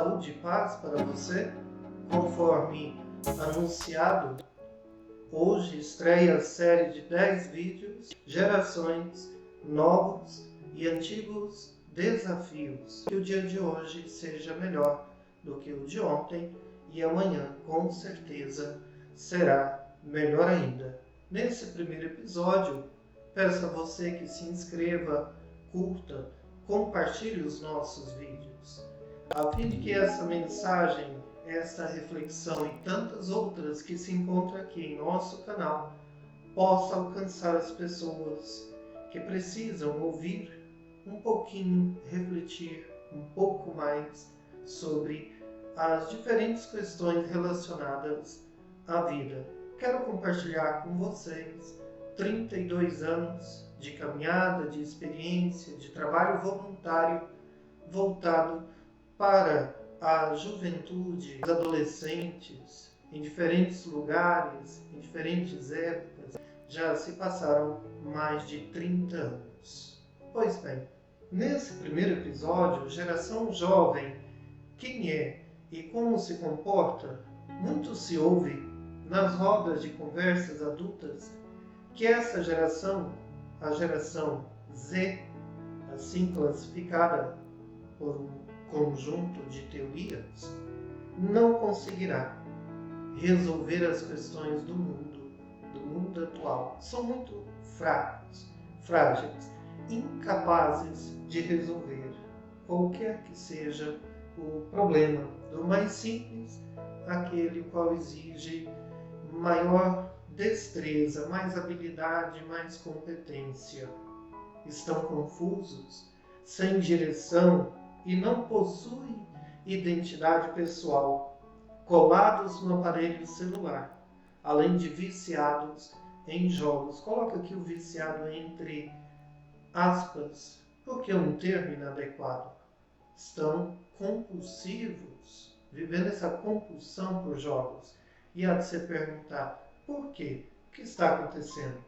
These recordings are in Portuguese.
saúde e paz para você. Conforme anunciado, hoje estreia a série de 10 vídeos, gerações, novos e antigos desafios. Que o dia de hoje seja melhor do que o de ontem e amanhã, com certeza, será melhor ainda. Nesse primeiro episódio, peço a você que se inscreva, curta, compartilhe os nossos vídeos, a fim de que essa mensagem, essa reflexão e tantas outras que se encontram aqui em nosso canal possa alcançar as pessoas que precisam ouvir um pouquinho, refletir um pouco mais sobre as diferentes questões relacionadas à vida. Quero compartilhar com vocês 32 anos de caminhada, de experiência, de trabalho voluntário voltado para a juventude, os adolescentes, em diferentes lugares, em diferentes épocas. Já se passaram mais de 30 anos. Pois bem, nesse primeiro episódio, Geração Jovem, quem é e como se comporta, muito se ouve nas rodas de conversas adultas que essa geração, a geração Z, assim classificada por um conjunto de teorias, não conseguirá resolver as questões do mundo atual. São muito fracos, frágeis, incapazes de resolver qualquer que seja o problema, do mais simples àquele qual exige maior destreza, mais habilidade, mais competência. Estão confusos, sem direção e não possuem identidade pessoal, colados no aparelho celular, além de viciados em jogos. Coloca aqui o viciado entre aspas, porque é um termo inadequado. Estão compulsivos, vivendo essa compulsão por jogos. E há de se perguntar, por quê? O que está acontecendo?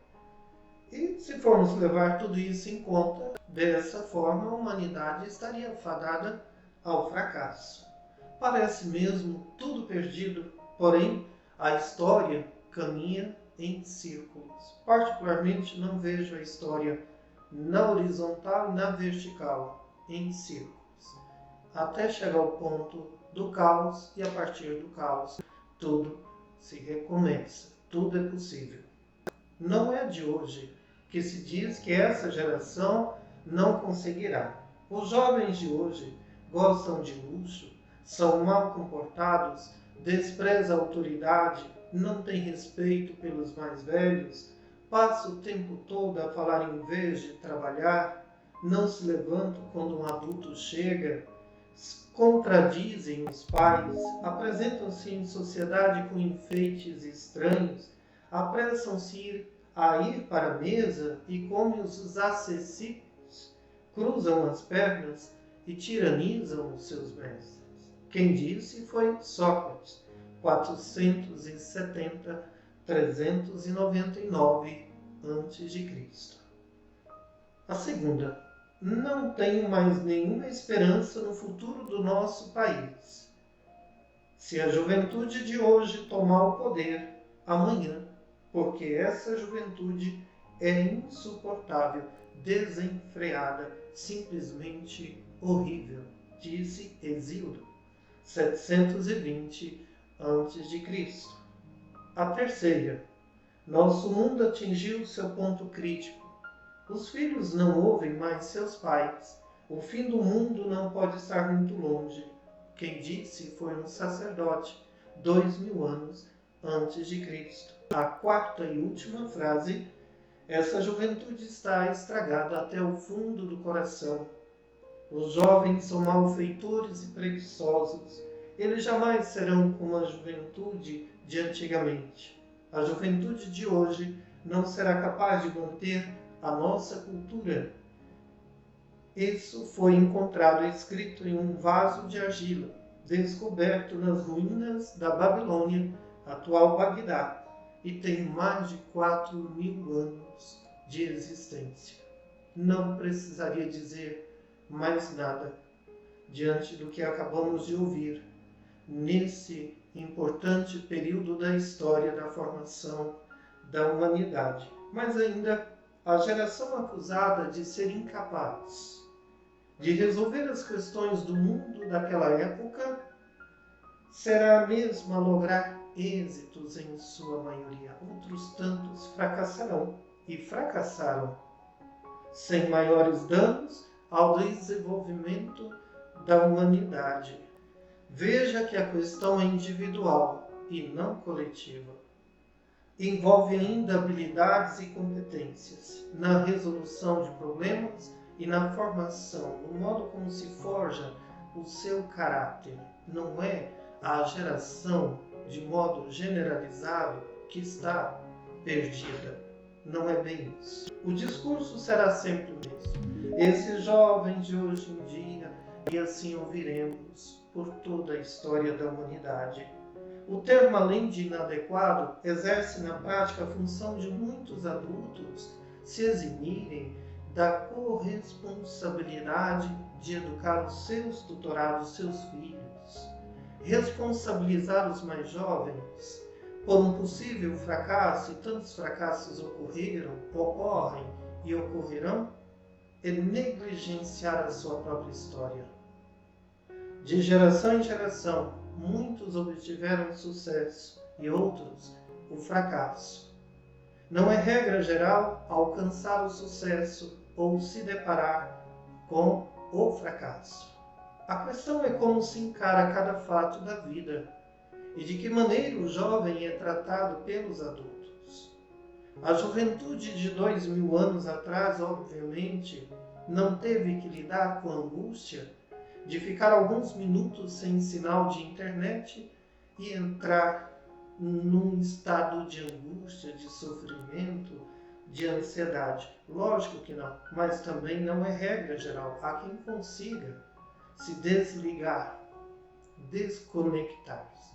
E se formos levar tudo isso em conta, dessa forma a humanidade estaria fadada ao fracasso. Parece mesmo tudo perdido, porém a história caminha em círculos. Particularmente não vejo a história na horizontal e na vertical, em círculos, até chegar ao ponto do caos, e a partir do caos tudo se recomeça, tudo é possível. Não é de hoje que se diz que essa geração não conseguirá. Os jovens de hoje gostam de luxo, são mal comportados, desprezam a autoridade, não têm respeito pelos mais velhos, passam o tempo todo a falar em vez de trabalhar, não se levantam quando um adulto chega, contradizem os pais, apresentam-se em sociedade com enfeites estranhos, apressam-se a ir para a mesa e comem os acessíveis, cruzam as pernas e tiranizam os seus mestres. Quem disse foi Sócrates, 470-399 a.C. A segunda, não tenho mais nenhuma esperança no futuro do nosso país. Se a juventude de hoje tomar o poder, amanhã, porque essa juventude é insuportável, desenfreada, simplesmente horrível, disse Hesíodo, 720 a.C. A terceira, nosso mundo atingiu seu ponto crítico. Os filhos não ouvem mais seus pais. O fim do mundo não pode estar muito longe. Quem disse foi um sacerdote, 2000 anos antes de Cristo. A quarta e última frase, essa juventude está estragada até o fundo do coração. Os jovens são malfeitores e preguiçosos. Eles jamais serão como a juventude de antigamente. A juventude de hoje não será capaz de manter a nossa cultura. Isso foi encontrado escrito em um vaso de argila, descoberto nas ruínas da Babilônia, atual Bagdá, e tem mais de 4.000 anos de existência. Não precisaria dizer mais nada. diante do que acabamos de ouvir, nesse importante período da história da formação da humanidade. Mas ainda a geração acusada de ser incapaz de resolver as questões do mundo daquela época será a mesma a lograr êxitos em sua maioria. Outros tantos fracassarão e fracassaram, sem maiores danos ao desenvolvimento da humanidade. Veja que a questão é individual e não coletiva. Envolve ainda habilidades e competências na resolução de problemas e na formação, no modo como se forja o seu caráter. Não é a geração, de modo generalizado, que está perdida. Não é bem isso. O discurso será sempre o mesmo. Esses jovens de hoje em dia, e assim ouviremos por toda a história da humanidade. O termo, além de inadequado, exerce na prática a função de muitos adultos se eximirem da corresponsabilidade de educar os seus tutorados, seus filhos, responsabilizar os mais jovens por um possível fracasso, e tantos fracassos ocorrem e ocorrerão, é negligenciar a sua própria história. De geração em geração, muitos obtiveram sucesso e outros o fracasso. Não é regra geral alcançar o sucesso ou se deparar com o fracasso. A questão é como se encara cada fato da vida e de que maneira o jovem é tratado pelos adultos. A juventude de 2000 anos atrás, obviamente, não teve que lidar com a angústia de ficar alguns minutos sem sinal de internet e entrar num estado de angústia, de sofrimento, de ansiedade. Lógico que não, mas também não é regra geral. Há quem consiga se desligar, desconectar-se.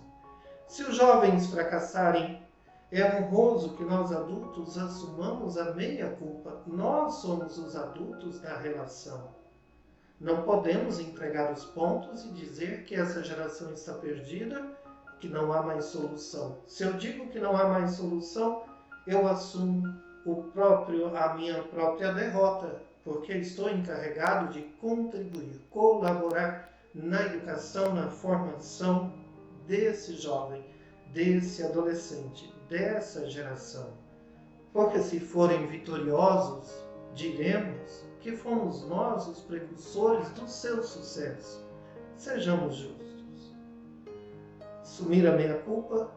Se os jovens fracassarem, é honroso que nós adultos assumamos a meia-culpa. Nós somos os adultos da relação. Não podemos entregar os pontos e dizer que essa geração está perdida, que não há mais solução. Se eu digo que não há mais solução, eu assumo a minha própria derrota, porque estou encarregado de contribuir, colaborar na educação, na formação desse jovem, desse adolescente, dessa geração. Porque se forem vitoriosos, diremos que fomos nós os precursores do seu sucesso. Sejamos justos. Assumir a meia-culpa,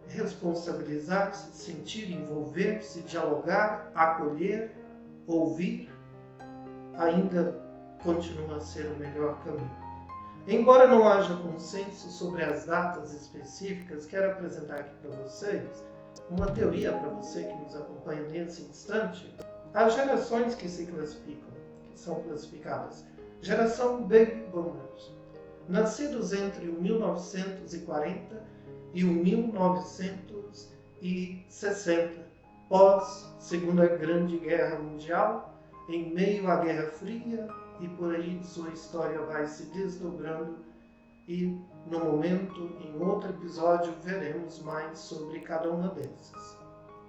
responsabilizar-se, sentir, envolver-se, dialogar, acolher, ouvir, ainda continua a ser o melhor caminho. Embora não haja consenso sobre as datas específicas, quero apresentar aqui para vocês uma teoria para você que nos acompanha nesse instante. As gerações que se classificam, que são classificadas, geração Baby Boomers, nascidos entre o 1940 e o 1960, pós Segunda Grande Guerra Mundial, em meio à Guerra Fria, e por aí sua história vai se desdobrando, e no momento, em outro episódio, veremos mais sobre cada uma dessas.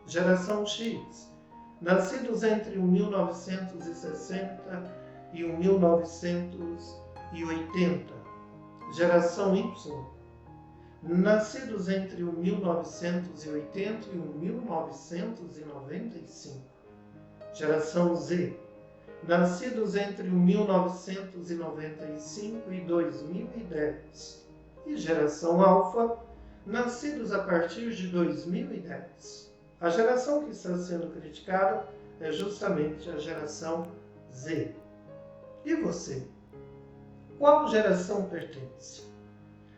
Geração X, nascidos entre o 1960 e o 1980. Geração Y, nascidos entre o 1980 e o 1995. Geração Z, nascidos entre o 1995 e 2010. E geração Alfa, nascidos a partir de 2010. A geração que está sendo criticada é justamente a geração Z. E você? Qual geração pertence?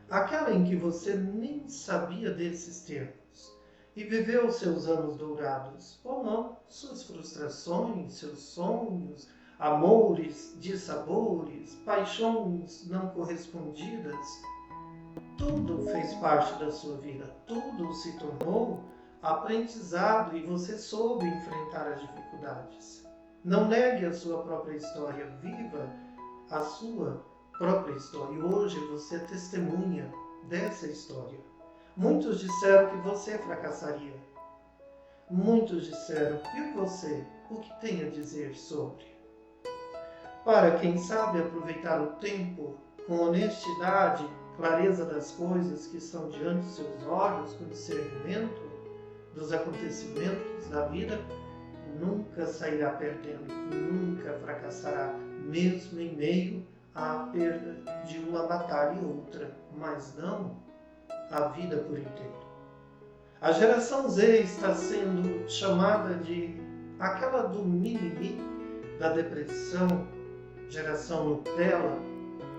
Aquela em que você nem sabia desses termos e viveu seus anos dourados, ou não, suas frustrações, seus sonhos, amores, dissabores, paixões não correspondidas, tudo fez parte da sua vida, tudo se tornou aprendizado e você soube enfrentar as dificuldades. Não negue a sua própria história, viva a sua própria história. E hoje você é testemunha dessa história. Muitos disseram que você fracassaria. Muitos disseram, e você, o que tem a dizer sobre? Para quem sabe aproveitar o tempo com honestidade, clareza das coisas que estão diante de seus olhos, com discernimento dos acontecimentos da vida, nunca sairá perdendo, nunca fracassará, mesmo em meio à perda de uma batalha e outra, mas não a vida por inteiro. A geração Z está sendo chamada de aquela do mimimi, da depressão, geração Nutella,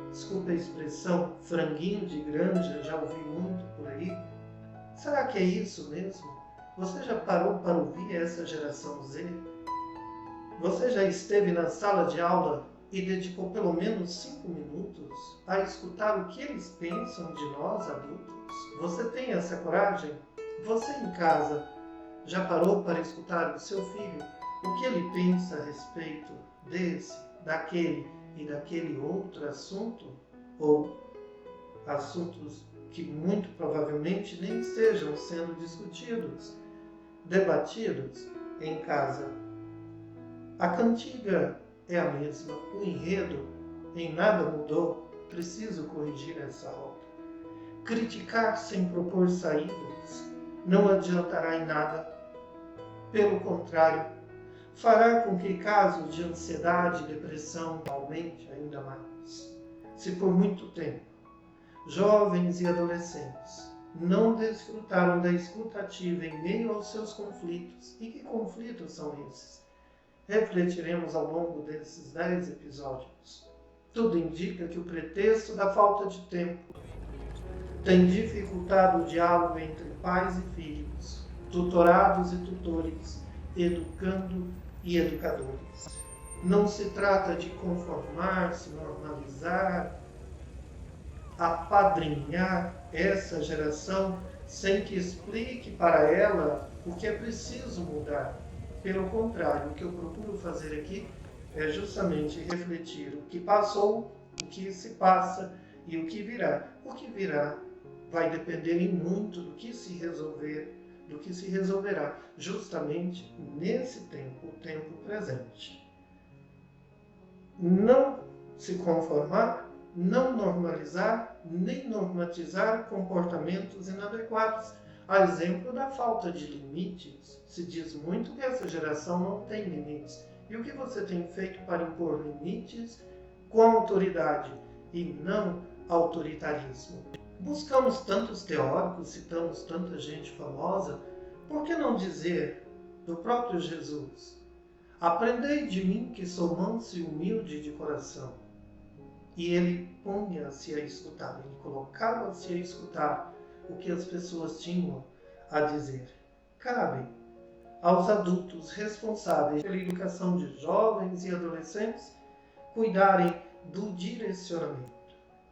desculpa a expressão, franguinho de granja, já ouvi muito por aí. Será que é isso mesmo? Você já parou para ouvir essa geração Z? Você já esteve na sala de aula e dedicou pelo menos 5 minutos a escutar o que eles pensam de nós adultos? Você tem essa coragem? Você em casa já parou para escutar do seu filho o que ele pensa a respeito desse, daquele e daquele outro assunto? Ou assuntos que muito provavelmente nem estejam sendo discutidos, debatidos em casa. A cantiga é a mesma, o enredo em nada mudou, preciso corrigir essa rota. Criticar sem propor saídas não adiantará em nada, pelo contrário, fará com que casos de ansiedade e depressão aumente ainda mais. Se por muito tempo jovens e adolescentes não desfrutaram da escuta ativa em meio aos seus conflitos, e que conflitos são esses? Refletiremos ao longo desses 10 episódios. Tudo indica que o pretexto da falta de tempo tem dificultado o diálogo entre pais e filhos, tutorados e tutores, educando e educadores. Não se trata de conformar-se, normalizar, apadrinhar essa geração sem que explique para ela o que é preciso mudar. Pelo contrário, o que eu procuro fazer aqui é justamente refletir o que passou, o que se passa e o que virá. O que virá vai depender em muito do que se resolver, do que se resolverá justamente nesse tempo, o tempo presente. Não se conformar, não normalizar, nem normatizar comportamentos inadequados. A exemplo da falta de limites, se diz muito que essa geração não tem limites. E o que você tem feito para impor limites com autoridade e não autoritarismo? Buscamos tantos teóricos, citamos tanta gente famosa, por que não dizer do próprio Jesus? Aprendei de mim que sou manso e humilde de coração. E ele punha-se a escutar, ele colocava-se a escutar o que as pessoas tinham a dizer. Cabe aos adultos responsáveis pela educação de jovens e adolescentes cuidarem do direcionamento.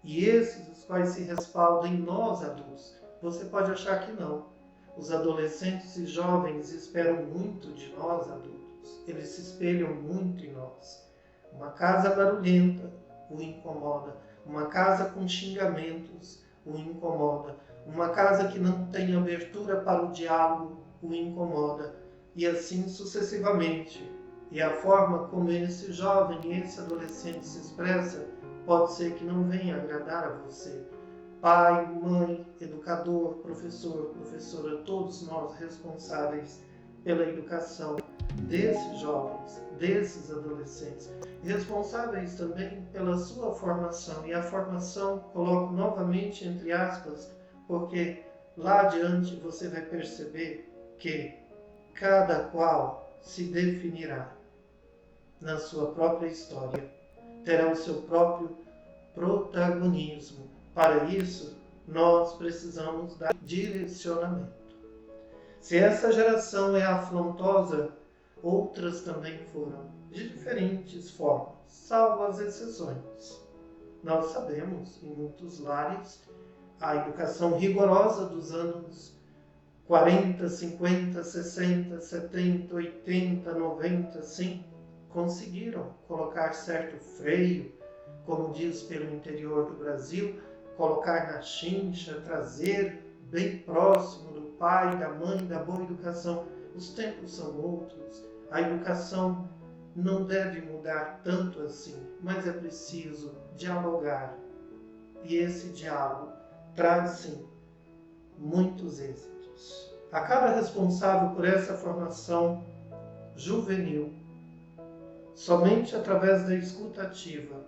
E esses os quais se respaldam em nós adultos. Você pode achar que não. Os adolescentes e jovens esperam muito de nós adultos. Eles se espelham muito em nós. Uma casa barulhenta o incomoda. Uma casa com xingamentos o incomoda. Uma casa que não tem abertura para o diálogo o incomoda. E assim sucessivamente. E a forma como esse jovem e esse adolescente se expressa pode ser que não venha agradar a você. Pai, mãe, educador, professor, professora, todos nós responsáveis pela educação desses jovens, desses adolescentes, responsáveis também pela sua formação. E a formação, coloco novamente entre aspas, porque lá adiante você vai perceber que cada qual se definirá na sua própria história, terá o seu próprio protagonismo. Para isso, nós precisamos dar direcionamento. Se essa geração é afrontosa, outras também foram, de diferentes formas, salvo as exceções. Nós sabemos, em muitos lares, a educação rigorosa dos anos 40, 50, 60, 70, 80, 90, sim, conseguiram colocar certo freio como diz pelo interior do Brasil, colocar na chincha, trazer bem próximo do pai, da mãe, da boa educação. Os tempos são outros, a educação não deve mudar tanto assim, mas é preciso dialogar. E esse diálogo traz, sim, muitos êxitos. A cada responsável por essa formação juvenil, somente através da escuta ativa,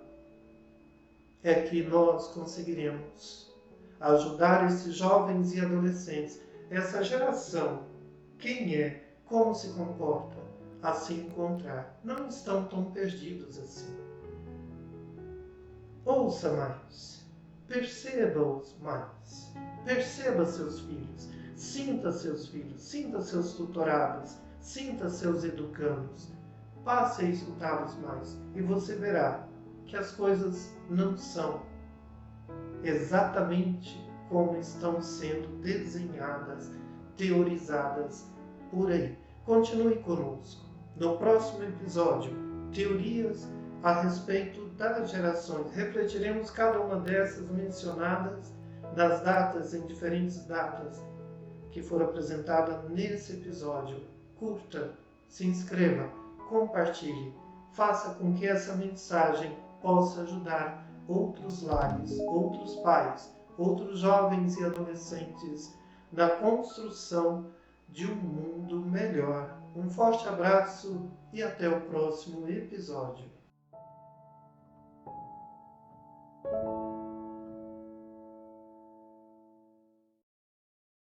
é que nós conseguiremos ajudar esses jovens e adolescentes, essa geração, quem é, como se comporta, a se encontrar. Não estão tão perdidos assim. Ouça mais, perceba-os mais, perceba seus filhos, sinta seus tutorados, sinta seus educandos, passe a escutá-los mais e você verá que as coisas não são exatamente como estão sendo desenhadas, teorizadas por aí. Continue conosco. No próximo episódio, teorias a respeito das gerações. Refletiremos cada uma dessas mencionadas nas datas, em diferentes datas que foram apresentadas nesse episódio. Curta, se inscreva, compartilhe, faça com que essa mensagem possa ajudar outros lares, outros pais, outros jovens e adolescentes na construção de um mundo melhor. Um forte abraço e até o próximo episódio.